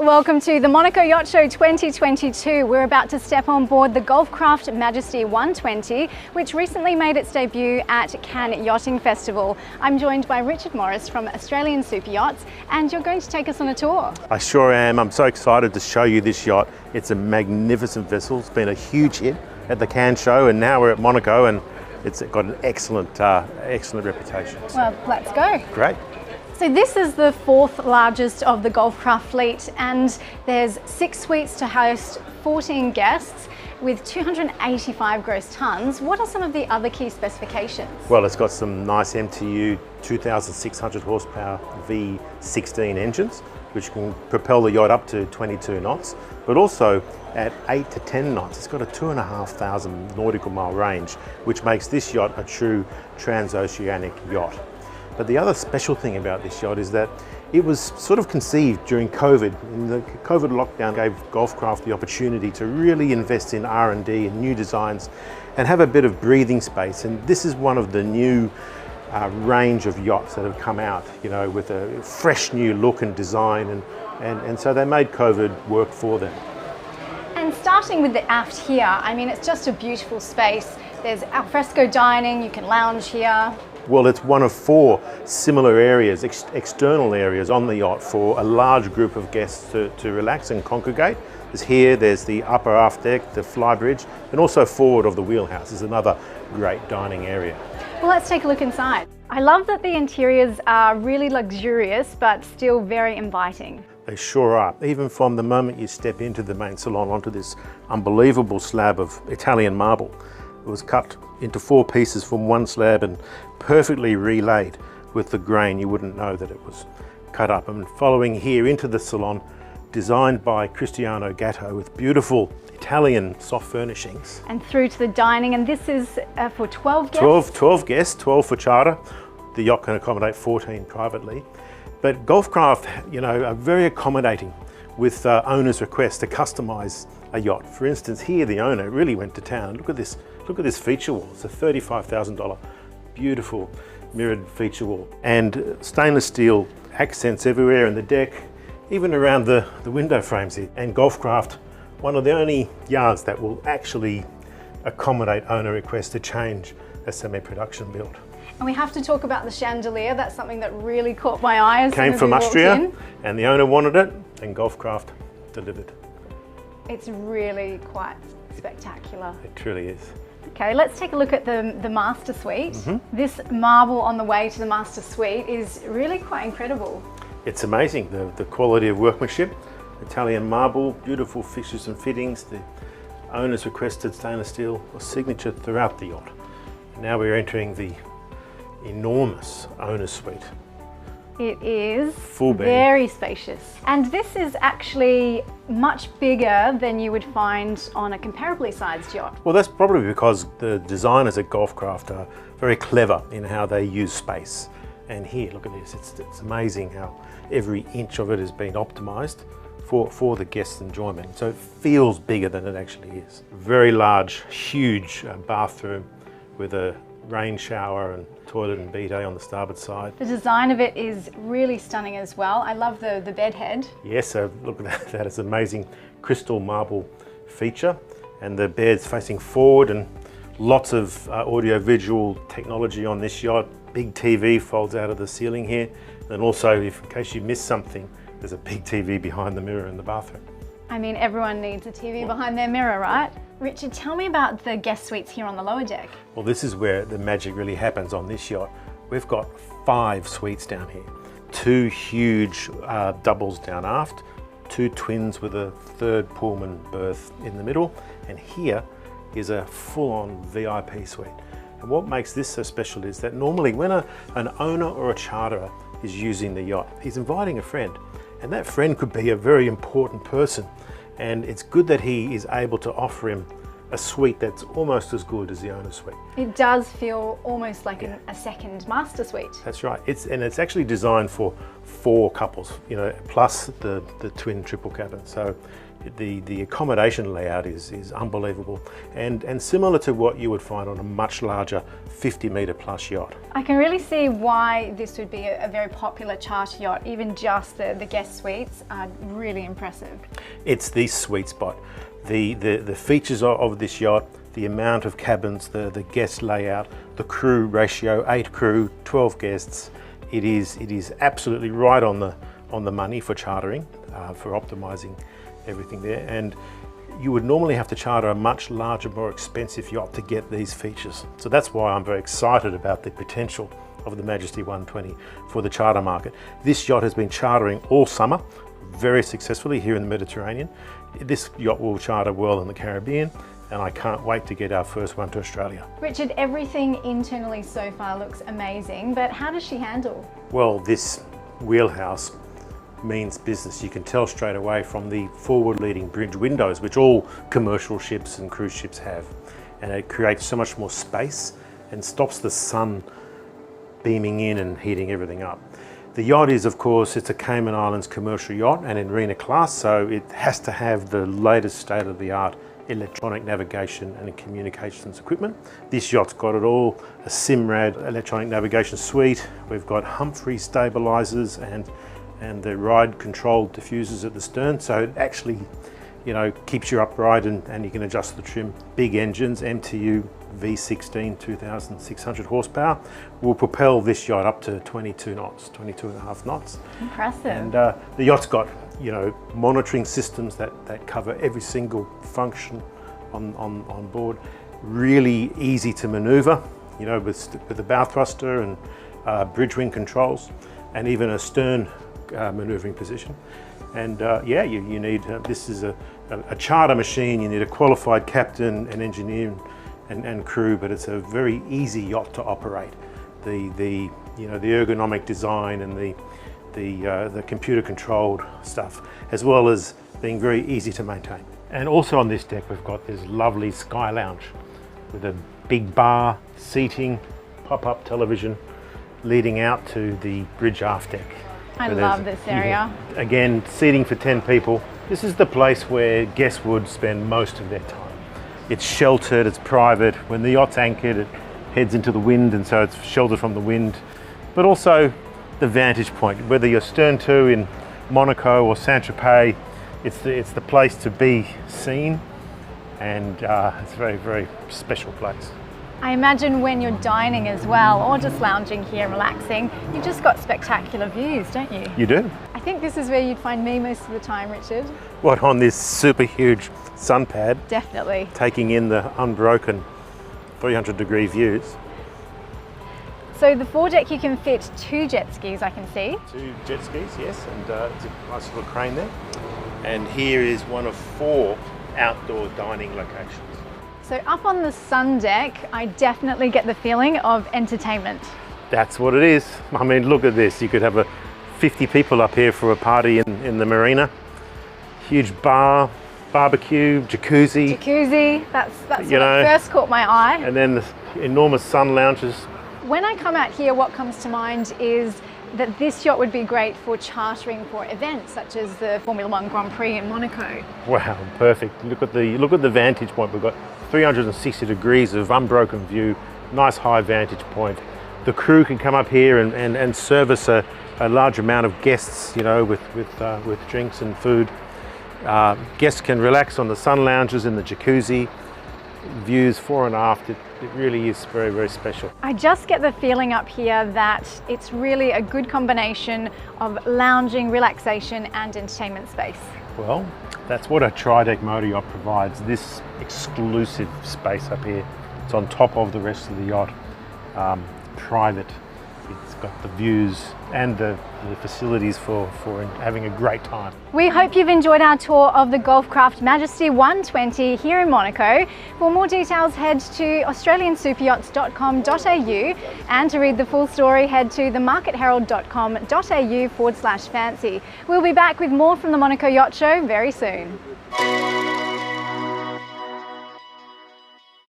Welcome to the Monaco Yacht Show 2022. We're about to step on board the Golfcraft Majesty 120, which recently made its debut at Cannes Yachting Festival. I'm joined by Richard Morris from Australian Superyachts, and you're going to take us on a tour. I sure am. I'm so excited to show you this yacht. It's a magnificent vessel. It's been a huge hit at the Cannes show, and now we're at Monaco, and it's got an excellent reputation. Well, let's go. Great. So this is the fourth largest of the Golfcraft fleet, and there's 6 suites to host 14 guests with 285 gross tonnes. What are some of the other key specifications? Well, it's got some nice MTU 2,600 horsepower V16 engines, which can propel the yacht up to 22 knots, but also at 8 to 10 knots. It's got a 2,500 nautical mile range, which makes this yacht a true transoceanic yacht. But the other special thing about this yacht is that it was sort of conceived during COVID. And the COVID lockdown gave Golfcraft the opportunity to really invest in R&D and new designs and have a bit of breathing space. And this is one of the new range of yachts that have come out, you know, with a fresh new look and design. And so they made COVID work for them. And starting with the aft here, I mean, it's just a beautiful space. There's alfresco dining, you can lounge here. Well, it's one of 4 similar areas, external areas on the yacht for a large group of guests to relax and congregate. There's the upper aft deck, the flybridge, and also forward of the wheelhouse is another great dining area. Well, let's take a look inside. I love that the interiors are really luxurious, but still very inviting. They sure are. Even from the moment you step into the main salon onto this unbelievable slab of Italian marble. It was cut into 4 pieces from one slab and perfectly relayed with the grain. You wouldn't know that it was cut up. And following here into the salon, designed by Cristiano Gatto with beautiful Italian soft furnishings. And through to the dining, and this is for 12 guests? 12 guests, 12 for charter. The yacht can accommodate 14 privately. But Golfcraft, you know, are very accommodating with owners' requests to customise a yacht. For instance, here the owner really went to town. Look at this feature wall. It's a $35,000 beautiful mirrored feature wall, and stainless steel accents everywhere in the deck, even around the window frames here. And Golfcraft, one of the only yards that will actually accommodate owner requests to change a semi-production build. And we have to talk about the chandelier. That's something that really caught my eye as soon as we walked in. Came from Austria, and the owner wanted it, and Golfcraft delivered. It's really quite spectacular. It truly is. Okay, let's take a look at the master suite. This marble on the way to the master suite is really quite incredible. It's amazing, the quality of workmanship. Italian marble, beautiful fixtures and fittings. The owners requested stainless steel signature throughout the yacht. Now we're entering the enormous owner's suite. It is full bed, very spacious. And this is actually much bigger than you would find on a comparably sized yacht. Well, that's probably because the designers at Golfcraft are very clever in how they use space. And here, look at this, it's amazing how every inch of it has been optimized for the guest's enjoyment. So it feels bigger than it actually is. Very large, huge bathroom with a rain shower and toilet and bidet on the starboard side. The design of it is really stunning as well. I love the bed head. Yes, so look at that, it's an amazing crystal marble feature, and the bed's facing forward, and lots of audio-visual technology on this yacht. Big TV folds out of the ceiling here, and also, in case you miss something, there's a big TV behind the mirror in the bathroom. I mean, everyone needs a TV behind their mirror, right? Richard, tell me about the guest suites here on the lower deck. Well, this is where the magic really happens on this yacht. We've got 5 suites down here. 2 huge doubles down aft, 2 twins with a 3rd Pullman berth in the middle, and here is a full-on VIP suite. And what makes this so special is that normally when an owner or a charterer is using the yacht, he's inviting a friend, and that friend could be a very important person. And it's good that he is able to offer him a suite that's almost as good as the owner's suite. It does feel almost like a second master suite. That's right. It's actually designed for 4 couples, you know, plus the twin triple cabin. So The accommodation layout is unbelievable and similar to what you would find on a much larger 50-metre plus yacht. I can really see why this would be a very popular charter yacht. Even just the guest suites are really impressive. It's the sweet spot. The features of this yacht, the amount of cabins, the guest layout, the crew ratio, 8 crew, 12 guests. It is absolutely right on the money for chartering, for optimising everything there. And you would normally have to charter a much larger, more expensive yacht to get these features. So that's why I'm very excited about the potential of the Majesty 120 for the charter market. This yacht has been chartering all summer very successfully here in the Mediterranean. This yacht will charter well in the Caribbean, and I can't wait to get our first one to Australia. Richard, everything internally so far looks amazing, but how does she handle? Well, this wheelhouse means business. You can tell straight away from the forward-leading bridge windows, which all commercial ships and cruise ships have. And it creates so much more space and stops the sun beaming in and heating everything up. The yacht is, of course, it's a Cayman Islands commercial yacht and in Rena class, so it has to have the latest state-of-the-art electronic navigation and communications equipment. This yacht's got it all, a Simrad electronic navigation suite. We've got Humphrey stabilizers and the ride controlled diffusers at the stern, so it actually, you know, keeps you upright and you can adjust the trim. Big engines, MTU V16, 2,600 horsepower, will propel this yacht up to 22 knots, 22.5 knots. Impressive. And the yacht's got, you know, monitoring systems that cover every single function on board. Really easy to maneuver, you know, with the bow thruster and bridge wing controls, and even a stern maneuvering position. And yeah, you need, this is a charter machine. You need a qualified captain, an engineer and crew, but it's a very easy yacht to operate. The you know, the ergonomic design and the computer controlled stuff, as well as being very easy to maintain. And also on this deck we've got this lovely sky lounge with a big bar, seating, pop-up television leading out to the bridge aft deck. I love this area. Again, seating for 10 people. This is the place where guests would spend most of their time. It's sheltered, it's private. When the yacht's anchored, it heads into the wind, and so it's sheltered from the wind. But also the vantage point, whether you're stern to in Monaco or Saint-Tropez, it's the place to be seen, and it's a very, very special place. I imagine when you're dining as well, or just lounging here and relaxing, you've just got spectacular views, don't you? You do. I think this is where you'd find me most of the time, Richard. What, on this super huge sun pad? Definitely. Taking in the unbroken 300-degree views. So the foredeck, you can fit 2 jet skis, I can see. 2 jet skis, yes, and it's a nice little crane there. And here is one of 4 outdoor dining locations. So up on the sun deck, I definitely get the feeling of entertainment. That's what it is. I mean, look at this. You could have 50 people up here for a party in the marina. Huge bar, barbecue, jacuzzi. Jacuzzi, that's what first caught my eye. And then the enormous sun lounges. When I come out here, what comes to mind is that this yacht would be great for chartering for events such as the Formula 1 Grand Prix in Monaco. Wow, perfect. Look at the vantage point. We've got 360 degrees of unbroken view, nice high vantage point. The crew can come up here and service a large amount of guests, you know, with drinks and food. Guests can relax on the sun lounges in the jacuzzi. Views fore and aft, it really is very, very special. I just get the feeling up here that it's really a good combination of lounging, relaxation and entertainment space. Well, that's what a tri-deck motor yacht provides, this exclusive space up here. It's on top of the rest of the yacht, private. It's got the views and the facilities for having a great time. We hope you've enjoyed our tour of the Golfcraft Majesty 120 here in Monaco. For more details, head to australiansuperyachts.com.au, and to read the full story, head to themarketherald.com.au/fancy. We'll be back with more from the Monaco Yacht Show very soon.